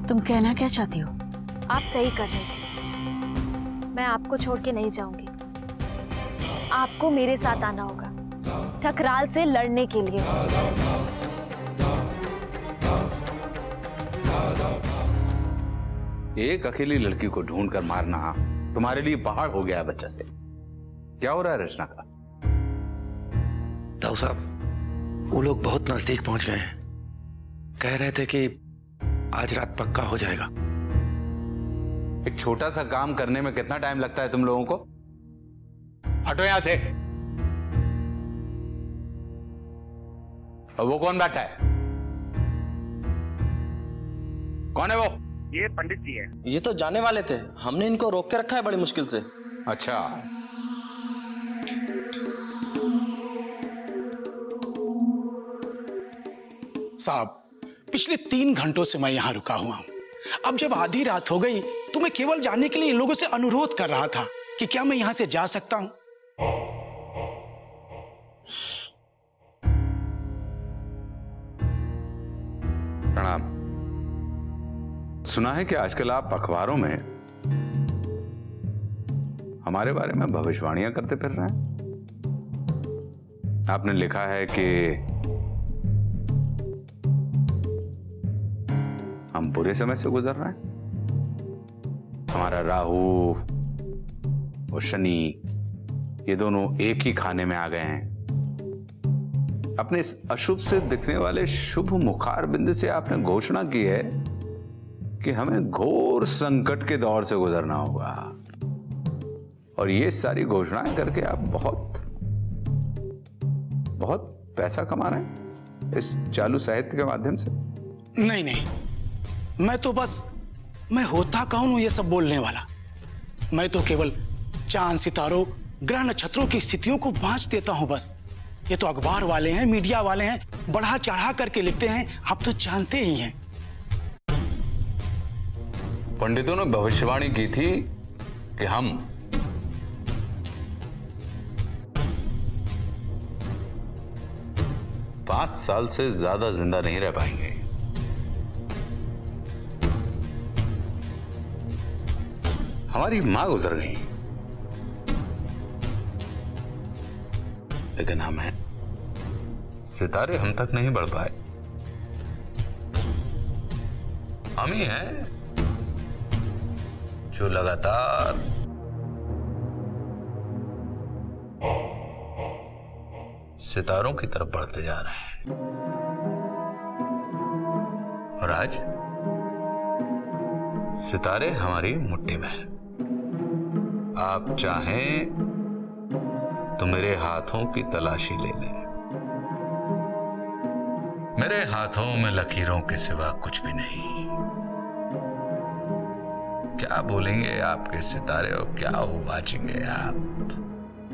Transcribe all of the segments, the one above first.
तुम कहना क्या चाहती हो? आप सही कर रहे थे। मैं आपको छोड़ के नहीं जाऊंगी। आपको मेरे साथ आना होगा ठकराल से लड़ने के लिए। एक अकेली लड़की को ढूंढ कर मारना तुम्हारे लिए पहाड़ हो गया है बच्चा से। क्या हो रहा है रचना का? ताऊ साहब, वो लोग बहुत नजदीक पहुंच गए हैं। कह रहे थे कि आज रात पक्का हो जाएगा। एक छोटा सा काम करने में कितना टाइम लगता है तुम लोगों को? हटो यहां से। वो कौन बैठा है? कौन है वो? ये पंडित जी है। ये तो जाने वाले थे, हमने इनको रोक के रखा है बड़ी मुश्किल से। अच्छा, साहब, पिछले 3 घंटों से मैं यहां रुका हुआ हूं। अब जब आधी रात हो गई तो मैं केवल जानने के लिए इन लोगों से अनुरोध कर रहा था कि क्या मैं यहां से जा सकता हूं। प्रणाम। सुना है कि आजकल आप अखबारों में हमारे बारे में भविष्यवाणियां करते फिर रहे हैं। आपने लिखा है कि हम बुरे समय से गुजर रहे हैं। हमारा राहु और शनि, ये दोनों एक ही खाने में आ गए हैं। अपने इस अशुभ से दिखने वाले शुभ मुखार बिंदु से आपने घोषणा की है कि हमें घोर संकट के दौर से गुजरना होगा। और ये सारी घोषणाएं करके आप बहुत पैसा कमा रहे हैं इस चालू साहित्य के माध्यम से। नहीं नहीं, मैं होता कौन हूं ये सब बोलने वाला। मैं तो केवल चांद सितारों ग्रह नक्षत्रों की स्थितियों को बांच देता हूं बस। ये तो अखबार वाले हैं, मीडिया वाले हैं, बढ़ा चढ़ा करके लिखते हैं, आप तो जानते ही हैं। पंडितों ने भविष्यवाणी की थी कि हम पांच साल से ज्यादा जिंदा नहीं रह पाएंगे। हमारी मां गुजर गई, लेकिन हमें सितारे हम तक नहीं बढ़ पाए। हम ही हैं जो लगातार सितारों की तरफ बढ़ते जा रहे हैं। और आज सितारे हमारी मुट्ठी में हैं। आप चाहें तो मेरे हाथों की तलाशी ले लें। मेरे हाथों में लकीरों के सिवा कुछ भी नहीं। क्या बोलेंगे आपके सितारे और क्या उबाचेंगे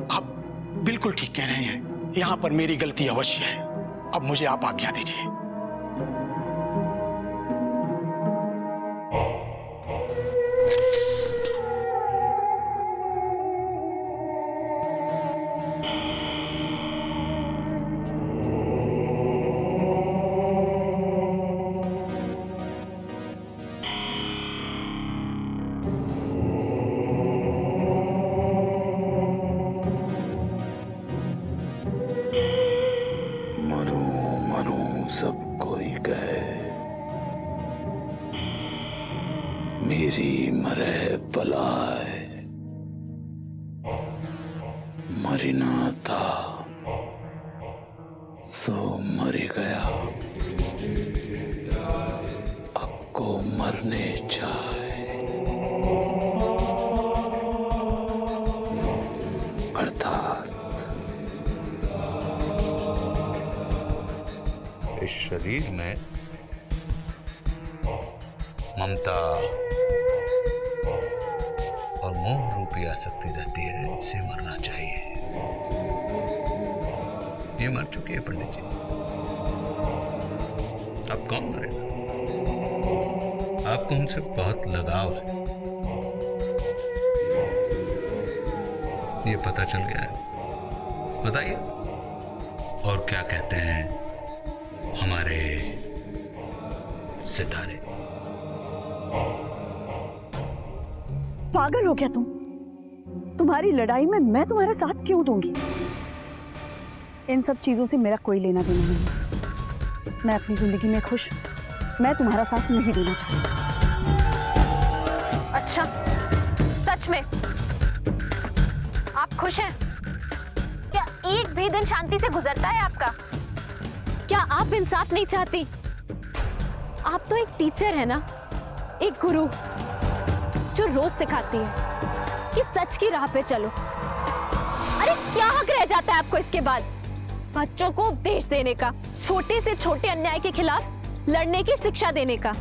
आप बिल्कुल ठीक कह रहे हैं। यहां पर मेरी गलती अवश्य है। अब मुझे आप आज्ञा दीजिए। सब कोई कहे मेरी मरे पलाए, मरिना था सो मरी गया, अब को मरने चाहे। अर्थात इस शरीर में ममता और मोह रूपी आसक्ति रहती है, इसे मरना चाहिए। ये मर चुकी है पंडित जी, अब कौन मरेगा? आपको उनसे बहुत लगाव है, ये पता चल गया है। बताइए और क्या कहते हैं हमारे सितारे? पागल हो क्या तुम? तुम्हारी लड़ाई में मैं तुम्हारा साथ क्यों दूंगी? इन सब चीजों से मेरा कोई लेना देना नहीं। मैं अपनी जिंदगी में खुश हूं। मैं तुम्हारा साथ नहीं देना चाहती। अच्छा, सच में आप खुश हैं? क्या एक भी दिन शांति से गुजरता है आपका? क्या आप इंसाफ नहीं चाहती? आप तो एक टीचर है ना, एक गुरु, जो रोज सिखाती है कि सच की राह पे चलो। अरे क्या हक रह जाता है आपको इसके बाद? बच्चों को उपदेश देने का, छोटे से छोटे अन्याय के खिलाफ लड़ने की शिक्षा देने का,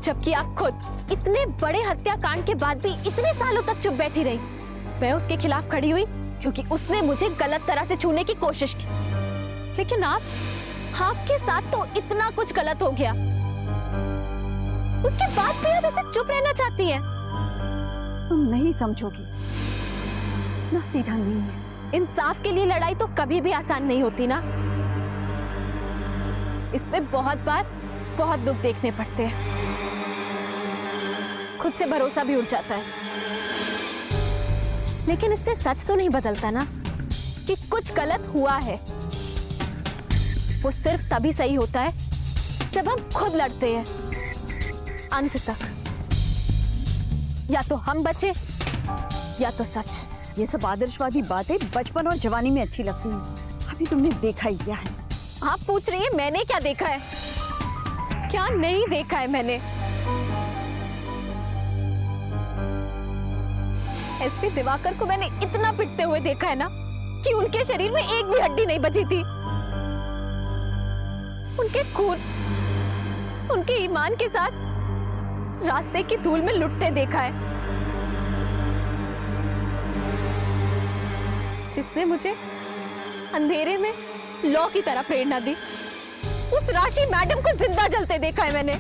जबकि आप खुद इतने बड़े हत्याकांड के बाद भी इतने सालों तक चुप बैठी रही। मैं उसके खिलाफ खड़ी हुई क्योंकि उसने मुझे गलत तरह से छूने की कोशिश की, लेकिन आपके साथ तो इतना कुछ गलत हो गया, उसके बाद भी आप ऐसे चुप रहना चाहती हैं। तुम नहीं समझोगी ना, सीधा नहीं है। इंसाफ के लिए लड़ाई तो कभी भी आसान नहीं होती ना। इस पे बहुत बार बहुत दुख देखने पड़ते हैं, खुद से भरोसा भी उठ जाता है। लेकिन इससे सच तो नहीं बदलता ना कि कुछ गलत हुआ है। वो सिर्फ तभी सही होता है जब हम खुद लड़ते हैं अंत तक। या तो हम बचे या तो सच। ये सब आदर्शवादी बातें बचपन और जवानी में अच्छी लगती हैं। अभी तुमने देखा ही क्या है? आप पूछ रही है मैंने क्या देखा है? क्या नहीं देखा है मैंने? एसपी दिवाकर को मैंने इतना पिटते हुए देखा है ना कि उनके शरीर में एक भी हड्डी नहीं बची थी। उनके खून, उनके ईमान के साथ रास्ते की धूल में लुटते देखा है। जिसने मुझे अंधेरे में लौ की तरह प्रेरणा दी, उस राशि मैडम को जिंदा जलते देखा है मैंने।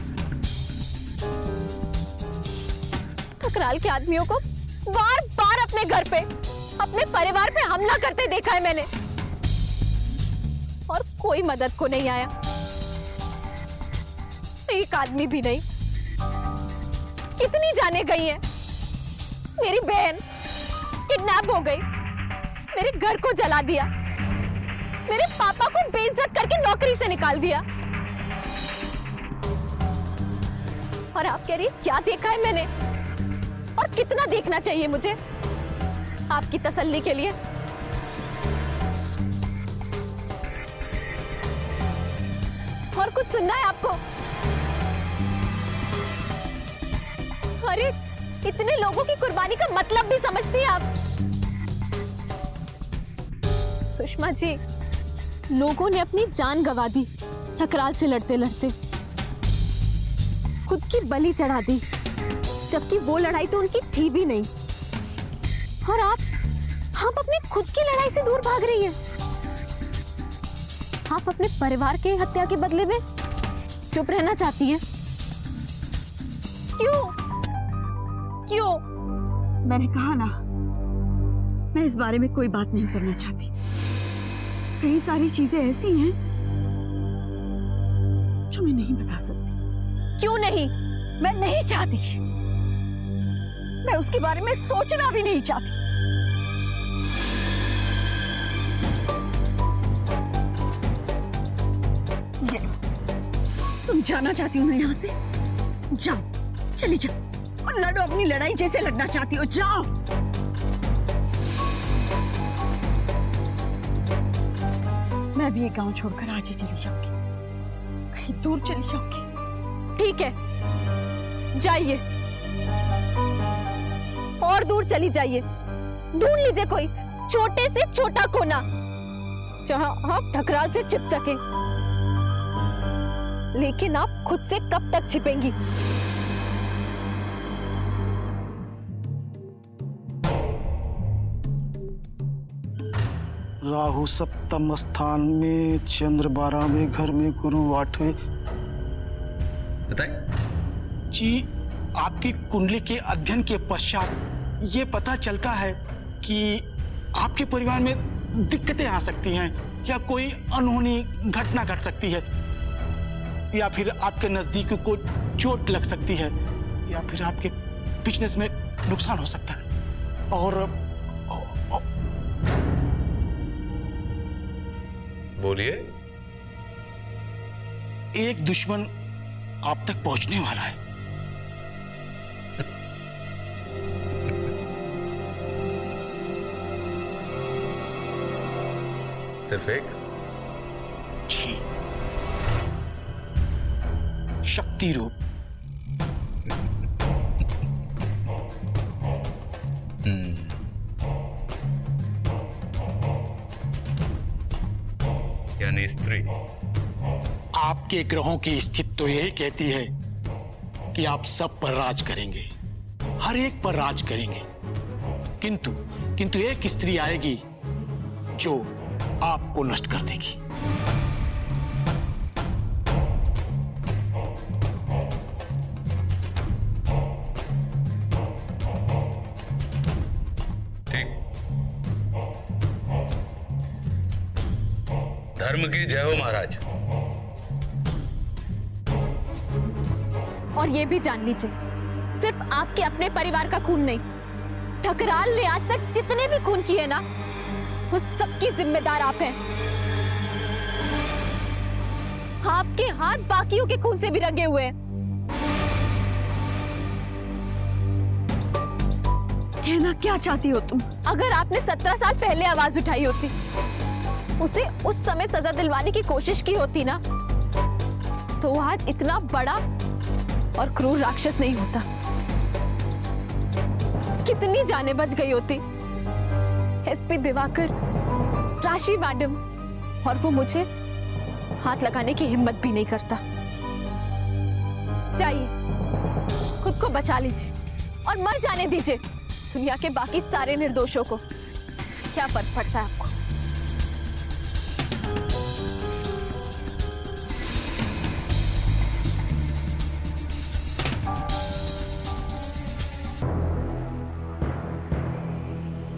ठकराल के आदमियों को बार बार अपने घर पे, अपने परिवार पे हमला करते देखा है मैंने, और कोई मदद को नहीं आया। एक आदमी भी नहीं। कितनी जाने गई हैं। मेरी बहन किडनैप हो गई, मेरे घर को जला दिया, मेरे पापा को बेइज्जत करके नौकरी से निकाल दिया। और आप कह रही क्या देखा है मैंने, और कितना देखना चाहिए मुझे आपकी तसल्ली के लिए? और कुछ सुनना है आपको? अरे इतने लोगों की कुर्बानी का मतलब भी समझती हैं आप? सुषमा जी, लोगों ने अपनी जान गंवा दी ठकराल से लड़ते लड़ते, खुद की बलि चढ़ा दी, जबकि वो लड़ाई तो उनकी थी भी नहीं। और आप अपने खुद की लड़ाई से दूर भाग रही हैं। आप अपने परिवार के हत्या के बदले में चुप रहना चाहती हैं। क्यों? क्यों? मैंने कहा ना, मैं इस बारे में कोई बात नहीं करना चाहती। कई सारी चीजें ऐसी हैं जो मैं नहीं बता सकती। क्यों नहीं? मैं नहीं चाहती। मैं उसके बारे में सोचना भी नहीं चाहती। ये तुम जाना चाहती हो ना यहाँ से? जाओ, चली जाओ और लड़ो अपनी लड़ाई जैसे लड़ना चाहती हो। जाओ। मैं भी ये गांव छोड़कर आज ही चली जाऊंगी, कहीं दूर चली जाऊंगी। ठीक है, जाइए, और दूर चली जाइए। ढूंढ लीजिए कोई छोटे से छोटा कोना जहां आप ठकराल से छिप सके। लेकिन आप खुद से कब तक छिपेंगी? राहु सप्तम स्थान में, चंद्र 12वें घर में, गुरु 8वें। बताए जी, आपकी कुंडली के अध्ययन के पश्चात ये पता चलता है कि आपके परिवार में दिक्कतें आ सकती हैं, या कोई अनहोनी घटना घट सकती है, या फिर आपके नजदीकी को चोट लग सकती है, या फिर आपके बिजनेस में नुकसान हो सकता है। और बोलिए। एक दुश्मन आप तक पहुंचने वाला है। सिर्फ एक? जी, शक्ति रूप। यानी स्त्री। आपके ग्रहों की स्थिति तो यही कहती है कि आप सब पर राज करेंगे, हर एक पर राज करेंगे। किंतु एक स्त्री आएगी जो आपको नष्ट कर देगी। ठीक। धर्म की जय हो महाराज। और ये भी जान लीजिए, सिर्फ आपके अपने परिवार का खून नहीं, ठकराल ने आज तक जितने भी खून किए ना, उस सबकी जिम्मेदार आप हैं। आपके हाथ बाकियों के खून से भी रंगे हुए हैं। कहना क्या चाहती हो तुम? अगर आपने 17 साल पहले आवाज उठाई होती, उसे उस समय सजा दिलवाने की कोशिश की होती ना, तो वो आज इतना बड़ा और क्रूर राक्षस नहीं होता। कितनी जानें बच गई होती। एसपी दिवाकर, राशि मैडम, और वो मुझे हाथ लगाने की हिम्मत भी नहीं करता। जाइए, खुद को बचा लीजिए और मर जाने दीजिए दुनिया के बाकी सारे निर्दोषों को। क्या फर्क पड़ता है आपको?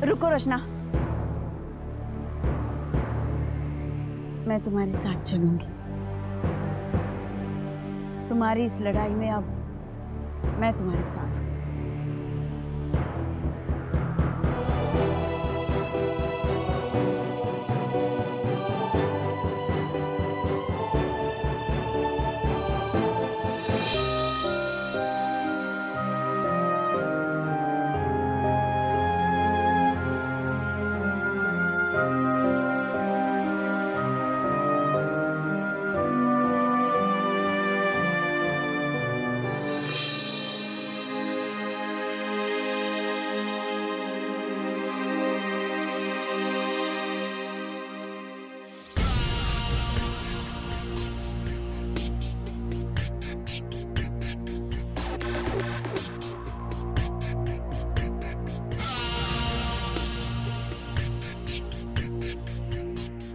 रुको रचना, मैं तुम्हारे साथ चलूंगी। तुम्हारी इस लड़ाई में अब मैं तुम्हारे साथ हूं।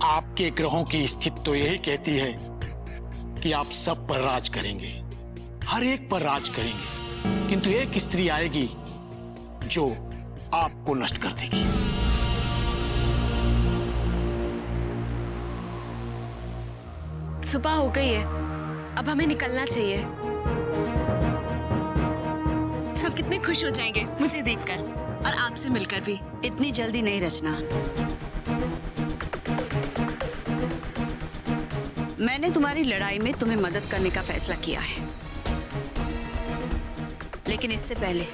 आपके ग्रहों की स्थिति तो यही कहती है कि आप सब पर राज करेंगे, हर एक पर राज करेंगे। किंतु एक स्त्री आएगी जो आपको नष्ट कर देगी। सुबह हो गई है, अब हमें निकलना चाहिए। सब कितने खुश हो जाएंगे मुझे देखकर और आपसे मिलकर भी। इतनी जल्दी नहीं रचना। मैंने तुम्हारी लड़ाई में तुम्हें मदद करने का फैसला किया है, लेकिन इससे पहले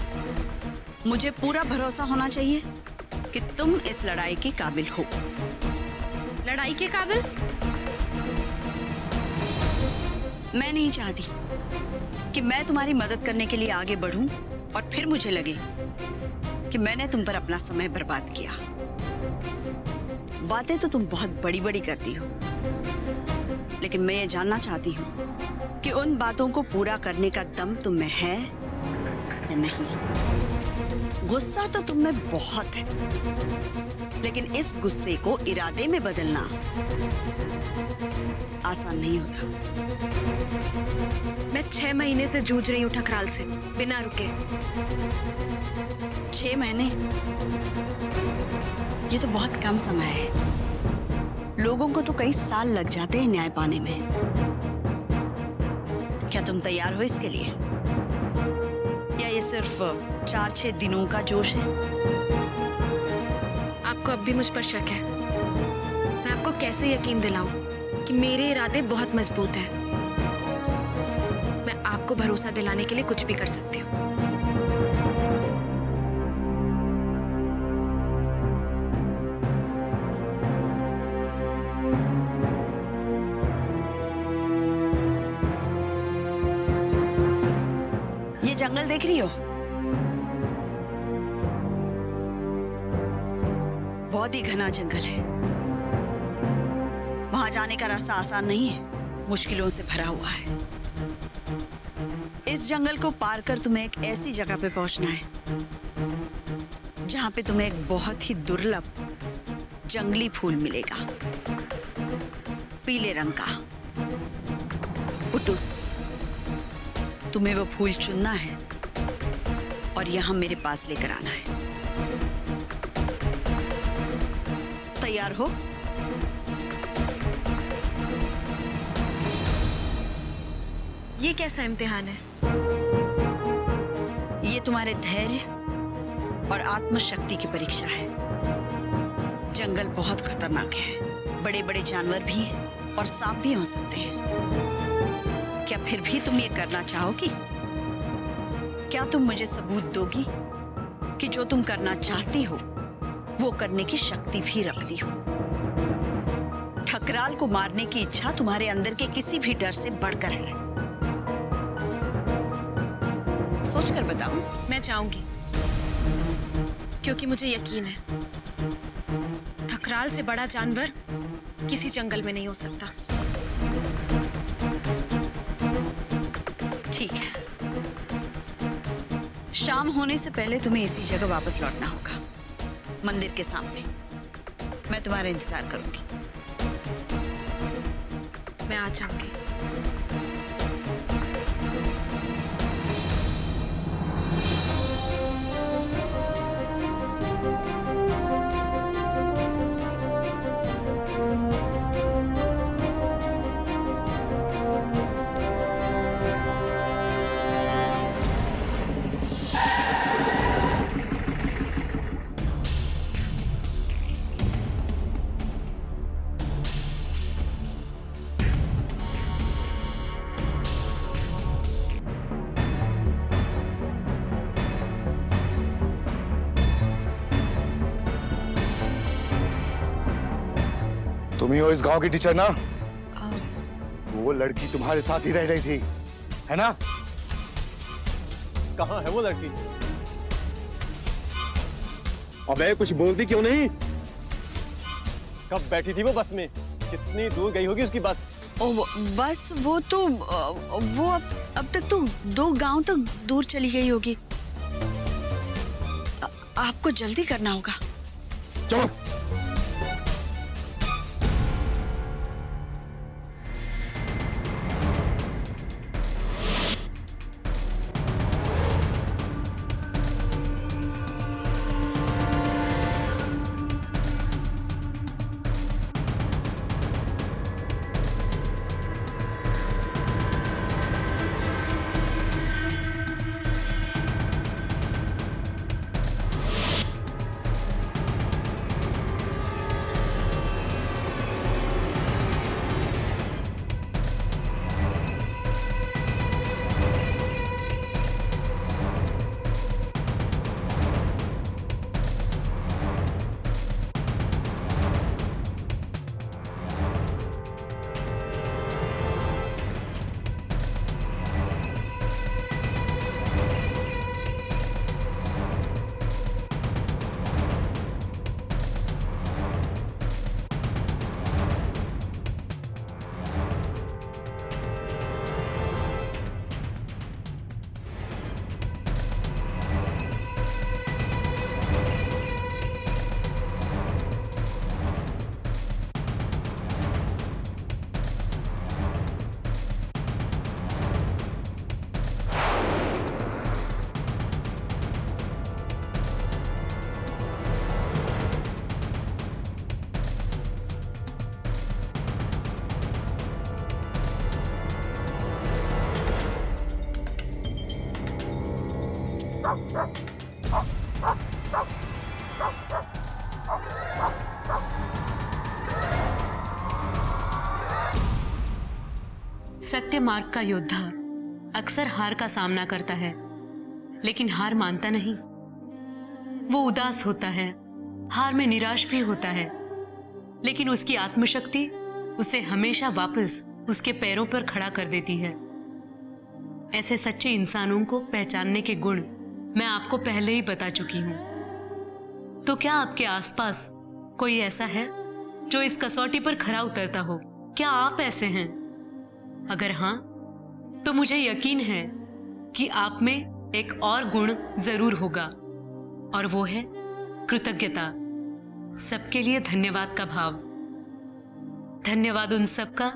मुझे पूरा भरोसा होना चाहिए कि तुम इस लड़ाई के काबिल हो। लड़ाई के काबिल? मैं नहीं चाहती कि मैं तुम्हारी मदद करने के लिए आगे बढ़ूं और फिर मुझे लगे कि मैंने तुम पर अपना समय बर्बाद किया। बातें तो तुम बहुत बड़ी बड़ी करती हो, लेकिन मैं ये जानना चाहती हूँ कि उन बातों को पूरा करने का दम तुम में है या नहीं। गुस्सा तो तुम में बहुत है, लेकिन इस गुस्से को इरादे में बदलना आसान नहीं होता। मैं 6 महीने से जूझ रही हूँ ठकराल से बिना रुके। 6 महीने? ये तो बहुत कम समय है। लोगों को तो कई साल लग जाते हैं न्याय पाने में। क्या तुम तैयार हो इसके लिए? सिर्फ 4-6 दिनों का जोश है? आपको अब भी मुझ पर शक है? मैं आपको कैसे यकीन दिलाऊं कि मेरे इरादे बहुत मजबूत हैं? मैं आपको भरोसा दिलाने के लिए कुछ भी कर सकती हूँ। ये जंगल देख रही हो? बहुत ही घना जंगल है। वहां जाने का रास्ता आसान नहीं है, मुश्किलों से भरा हुआ है। इस जंगल को पार कर तुम्हें एक ऐसी जगह पे पहुंचना है जहां पे तुम्हें एक बहुत ही दुर्लभ जंगली फूल मिलेगा, पीले रंग का पुटुस। तुम्हें वो फूल चुनना है और यहां मेरे पास लेकर आना है। तैयार हो? ये कैसा इम्तिहान है? ये तुम्हारे धैर्य और आत्मशक्ति की परीक्षा है। जंगल बहुत खतरनाक है, बड़े बड़े जानवर भी हैं और सांप भी हो सकते हैं। क्या फिर भी तुम ये करना चाहोगी? क्या तुम मुझे सबूत दोगी कि जो तुम करना चाहती हो वो करने की शक्ति भी रखती हो? ठकराल को मारने की इच्छा तुम्हारे अंदर के किसी भी डर से बढ़कर है। सोच कर बताओ। मैं चाहूंगी, क्योंकि मुझे यकीन है ठकराल से बड़ा जानवर किसी जंगल में नहीं हो सकता। ठीक है, शाम होने से पहले तुम्हें इसी जगह वापस लौटना होगा, मंदिर के सामने। मैं तुम्हारा इंतजार करूंगी। मैं आ जाऊंगी। तुम ही हो इस गांव की टीचर ना? वो लड़की तुम्हारे साथ ही रह रही थी, है ना? कहाँ है वो लड़की? अबे कुछ बोलती क्यों नहीं? कब बैठी थी वो बस में? कितनी दूर गई होगी उसकी बस? बस वो तो वो अब तक तो 2 गांव तक दूर चली गई होगी। आपको जल्दी करना होगा। चलो। सत्य मार्ग का योद्धा अक्सर हार का सामना करता है, लेकिन हार मानता नहीं। वो उदास होता है, हार में निराश भी होता है, लेकिन उसकी आत्मशक्ति उसे हमेशा वापस उसके पैरों पर खड़ा कर देती है। ऐसे सच्चे इंसानों को पहचानने के गुण मैं आपको पहले ही बता चुकी हूं। तो क्या आपके आसपास कोई ऐसा है जो इस कसौटी पर खरा उतरता हो? क्या आप ऐसे हैं? अगर हां, तो मुझे यकीन है कि आप में एक और गुण जरूर होगा, और वो है कृतज्ञता। सबके लिए धन्यवाद का भाव। धन्यवाद उन सबका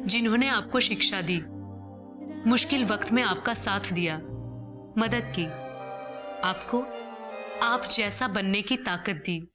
जिन्होंने आपको शिक्षा दी, मुश्किल वक्त में आपका साथ दिया, मदद की, आपको आप जैसा बनने की ताकत दी।